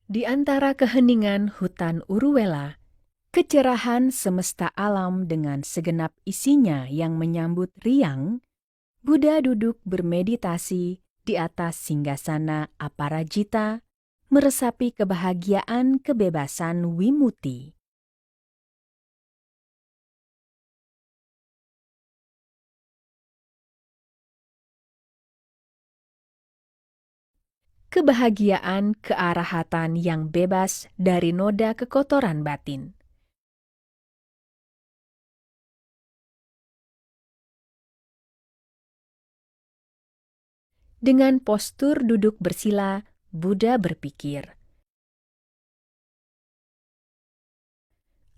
Di antara keheningan hutan Uruwela, kecerahan semesta alam dengan segenap isinya yang menyambut riang, Buddha duduk bermeditasi di atas singgasana Aparajita, meresapi kebahagiaan kebebasan Wimuti. Kebahagiaan kearahatan yang bebas dari noda kekotoran batin. Dengan postur duduk bersila, Buddha berpikir,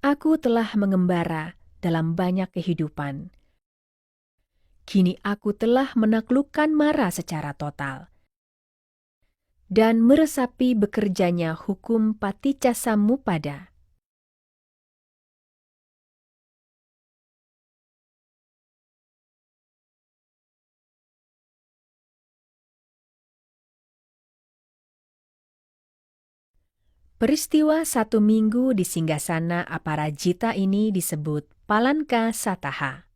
"Aku telah mengembara dalam banyak kehidupan. Kini aku telah menaklukkan Mara secara total dan meresapi bekerjanya hukum Paticcasamuppada. Peristiwa 1 minggu di singgasana Aparajita ini disebut Palanka Sataha.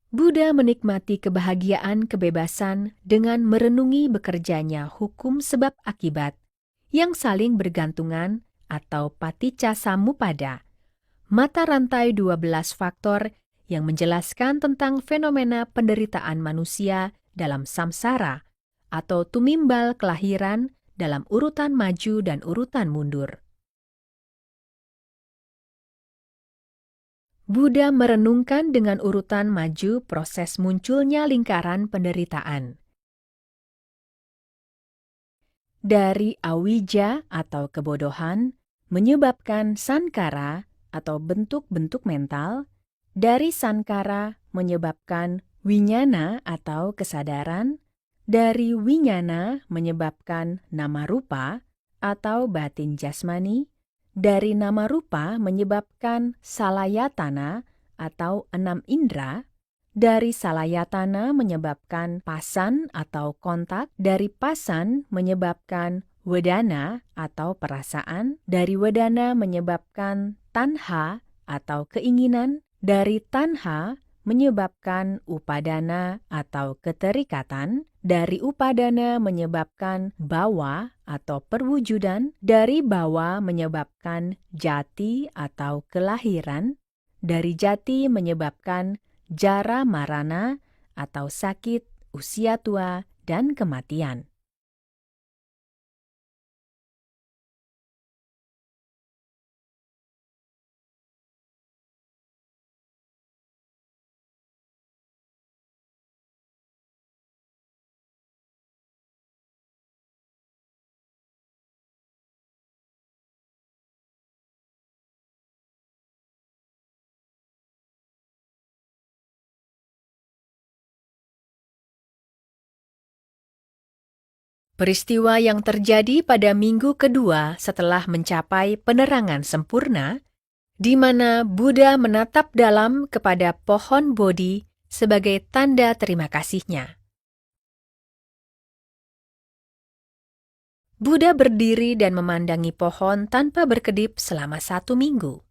Buddha menikmati kebahagiaan kebebasan dengan merenungi bekerjanya hukum sebab akibat yang saling bergantungan atau Paticcasamuppada, mata rantai 12 faktor yang menjelaskan tentang fenomena penderitaan manusia dalam samsara atau tumimbal kelahiran dalam urutan maju dan urutan mundur. Buddha merenungkan dengan urutan maju proses munculnya lingkaran penderitaan. Dari awija atau kebodohan, menyebabkan sankara atau bentuk-bentuk mental, dari sankara menyebabkan winyana atau kesadaran, dari winyana menyebabkan nama rupa atau batin jasmani, dari nama rupa menyebabkan salayatana atau 6 indera, dari salayatana menyebabkan pasan atau kontak, dari pasan menyebabkan wedana atau perasaan, dari wedana menyebabkan tanha atau keinginan, dari tanha menyebabkan upadana atau keterikatan, dari upadana menyebabkan bawa atau perwujudan, dari bawa menyebabkan jati atau kelahiran, dari jati menyebabkan jara marana atau sakit, usia tua, dan kematian. Peristiwa yang terjadi pada minggu kedua setelah mencapai penerangan sempurna, di mana Buddha menatap dalam kepada pohon Bodhi sebagai tanda terima kasihnya. Buddha berdiri dan memandangi pohon tanpa berkedip selama 1 minggu.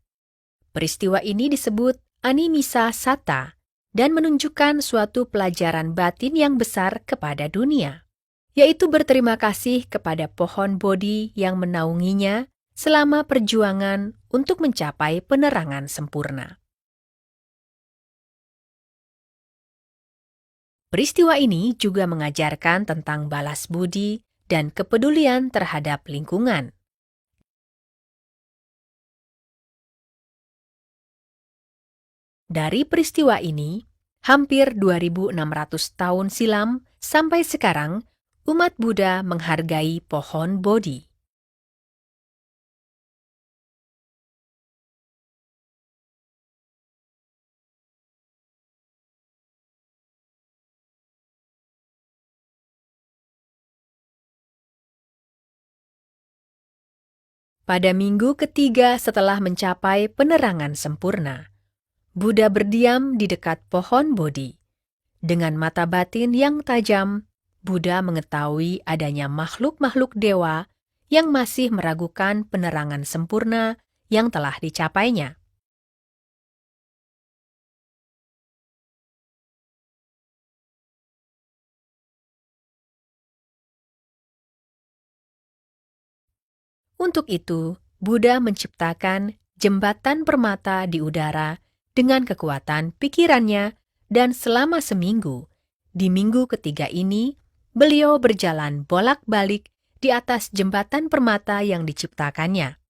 Peristiwa ini disebut Animisa Satta dan menunjukkan suatu pelajaran batin yang besar kepada dunia, yaitu berterima kasih kepada pohon Bodhi yang menaunginya selama perjuangan untuk mencapai penerangan sempurna. Peristiwa ini juga mengajarkan tentang balas budi dan kepedulian terhadap lingkungan. Dari peristiwa ini, hampir 2.600 tahun silam sampai sekarang, umat Buddha menghargai pohon Bodhi. Pada minggu ketiga setelah mencapai penerangan sempurna, Buddha berdiam di dekat pohon Bodhi. Dengan mata batin yang tajam, Buddha mengetahui adanya makhluk-makhluk dewa yang masih meragukan penerangan sempurna yang telah dicapainya. Untuk itu, Buddha menciptakan jembatan permata di udara dengan kekuatan pikirannya, dan selama seminggu, di minggu ketiga ini, beliau berjalan bolak-balik di atas jembatan permata yang diciptakannya.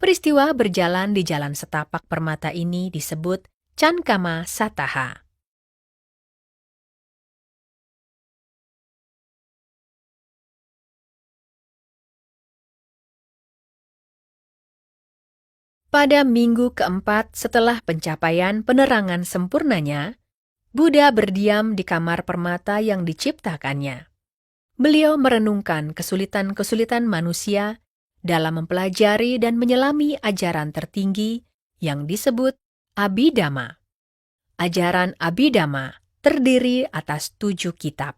Peristiwa berjalan di jalan setapak permata ini disebut Cankama Sataha. Pada minggu keempat setelah pencapaian penerangan sempurnanya, Buddha berdiam di kamar permata yang diciptakannya. Beliau merenungkan kesulitan-kesulitan manusia dalam mempelajari dan menyelami ajaran tertinggi yang disebut Abhidhamma. Ajaran Abhidhamma terdiri atas 7 kitab.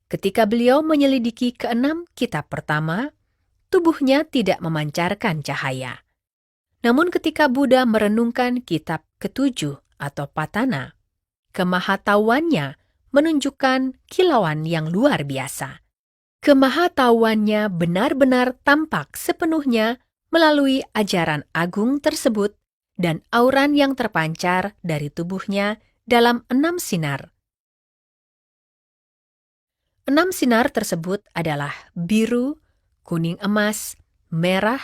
Ketika beliau menyelidiki keenam kitab pertama, tubuhnya tidak memancarkan cahaya. Namun ketika Buddha merenungkan kitab ketujuh atau Patana, kemahatauannya menunjukkan kilauan yang luar biasa. Kemahatauannya benar-benar tampak sepenuhnya melalui ajaran agung tersebut dan auran yang terpancar dari tubuhnya dalam 6 sinar. 6 sinar tersebut adalah biru, kuning emas, merah,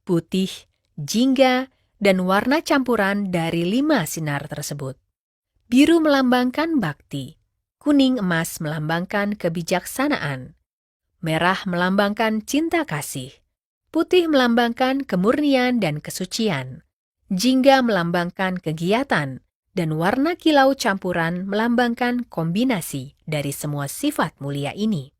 putih, jingga, dan warna campuran dari 5 sinar tersebut. Biru melambangkan bakti, kuning emas melambangkan kebijaksanaan, merah melambangkan cinta kasih, putih melambangkan kemurnian dan kesucian, jingga melambangkan kegiatan, dan warna kilau campuran melambangkan kombinasi dari semua sifat mulia ini.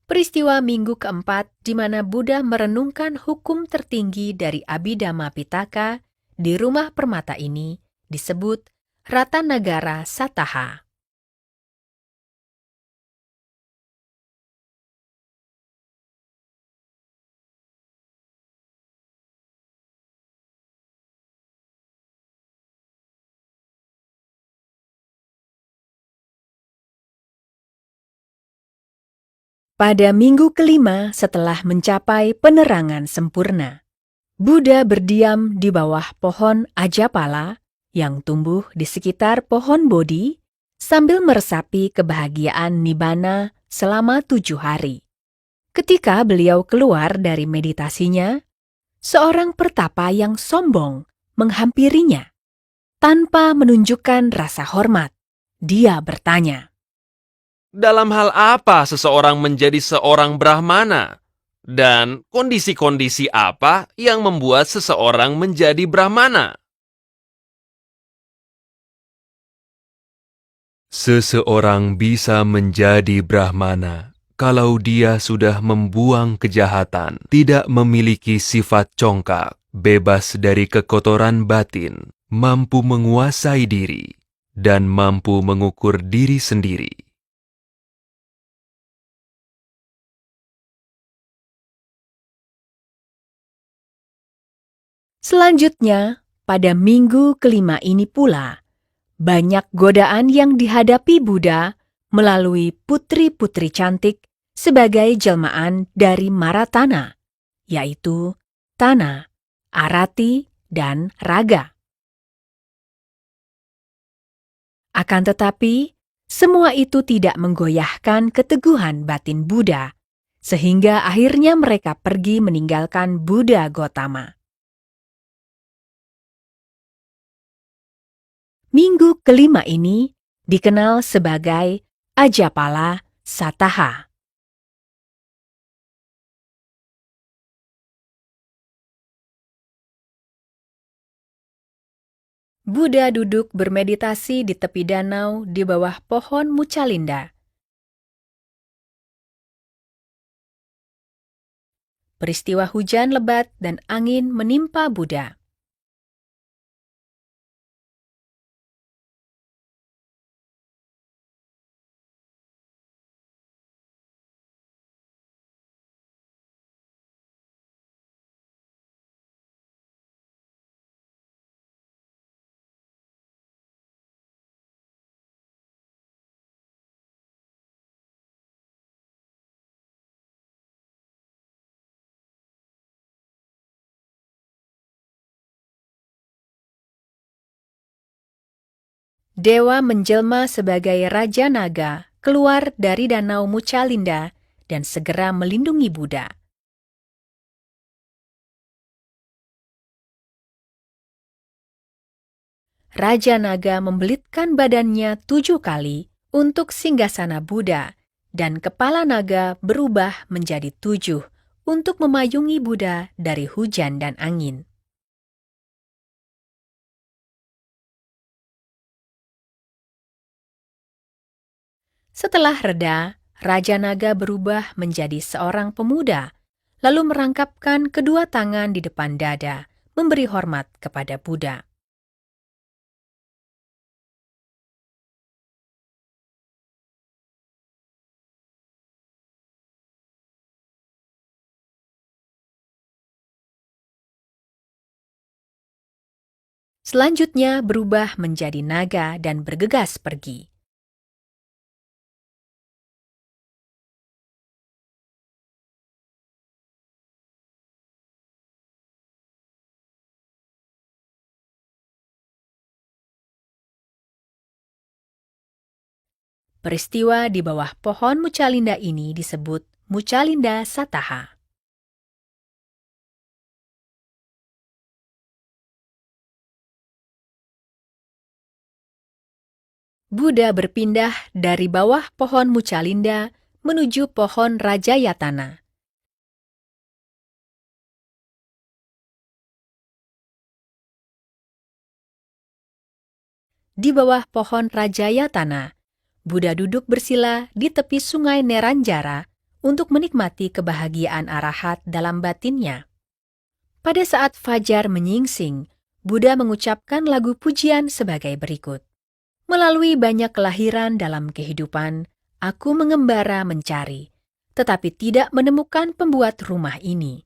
Peristiwa minggu keempat di mana Buddha merenungkan hukum tertinggi dari Abhidhamma Pitaka di rumah permata ini disebut Ratanagara Sataha. Pada minggu kelima setelah mencapai penerangan sempurna, Buddha berdiam di bawah pohon Ajapala yang tumbuh di sekitar pohon Bodhi sambil meresapi kebahagiaan Nibbana selama 7 hari. Ketika beliau keluar dari meditasinya, seorang pertapa yang sombong menghampirinya. Tanpa menunjukkan rasa hormat, dia bertanya, Dalam hal apa seseorang menjadi seorang Brahmana? Dan kondisi-kondisi apa yang membuat seseorang menjadi Brahmana? Seseorang bisa menjadi Brahmana kalau dia sudah membuang kejahatan, tidak memiliki sifat congkak, bebas dari kekotoran batin, mampu menguasai diri, dan mampu mengukur diri sendiri. selanjutnya, pada minggu kelima ini pula, banyak godaan yang dihadapi Buddha melalui putri-putri cantik sebagai jelmaan dari Maratana, yaitu Tana, Arati, dan Raga. Akan tetapi, semua itu tidak menggoyahkan keteguhan batin Buddha, sehingga akhirnya mereka pergi meninggalkan Buddha Gotama. Minggu kelima ini dikenal sebagai Ajapala Sataha. Buddha duduk bermeditasi di tepi danau di bawah pohon mucalinda. Peristiwa hujan lebat dan angin menimpa Buddha. Dewa menjelma sebagai Raja Naga keluar dari danau Mucalinda dan segera melindungi Buddha. Raja Naga membelitkan badannya 7 kali untuk singgasana Buddha, dan kepala naga berubah menjadi 7 untuk memayungi Buddha dari hujan dan angin. Setelah reda, Raja Naga berubah menjadi seorang pemuda, lalu merangkapkan kedua tangan di depan dada, memberi hormat kepada Buddha. Selanjutnya berubah menjadi naga dan bergegas pergi. Peristiwa di bawah pohon Mucalinda ini disebut Mucalinda Sataha. Buddha berpindah dari bawah pohon Mucalinda menuju pohon Rajayatana. Di bawah pohon Rajayatana, Buddha duduk bersila di tepi sungai Neranjara untuk menikmati kebahagiaan arahat dalam batinnya. Pada saat fajar menyingsing, Buddha mengucapkan lagu pujian sebagai berikut. Melalui banyak kelahiran dalam kehidupan, aku mengembara mencari, tetapi tidak menemukan pembuat rumah ini.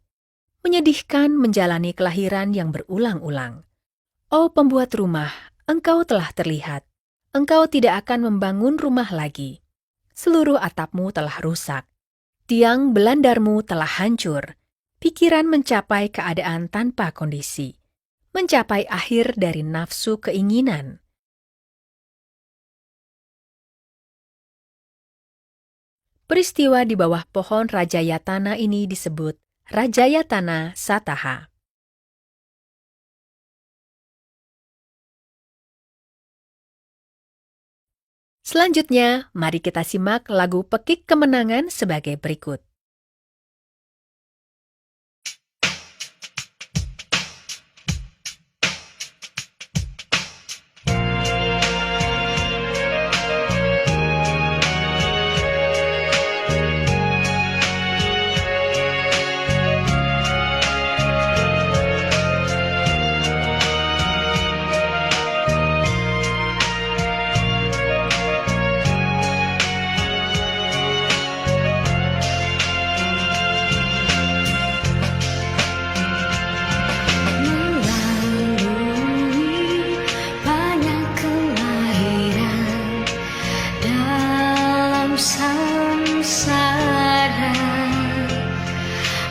Menyedihkan menjalani kelahiran yang berulang-ulang. Oh pembuat rumah, engkau telah terlihat. Engkau tidak akan membangun rumah lagi. Seluruh atapmu telah rusak. Tiang belandarmu telah hancur. Pikiran mencapai keadaan tanpa kondisi. Mencapai akhir dari nafsu keinginan. Peristiwa di bawah pohon Rajayatana ini disebut Rajayatana Sataha. Selanjutnya, mari kita simak lagu Pekik Kemenangan sebagai berikut.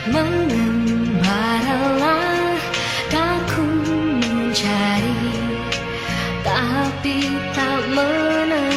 Mengembaralah daku mencari, tapi tak menemukan.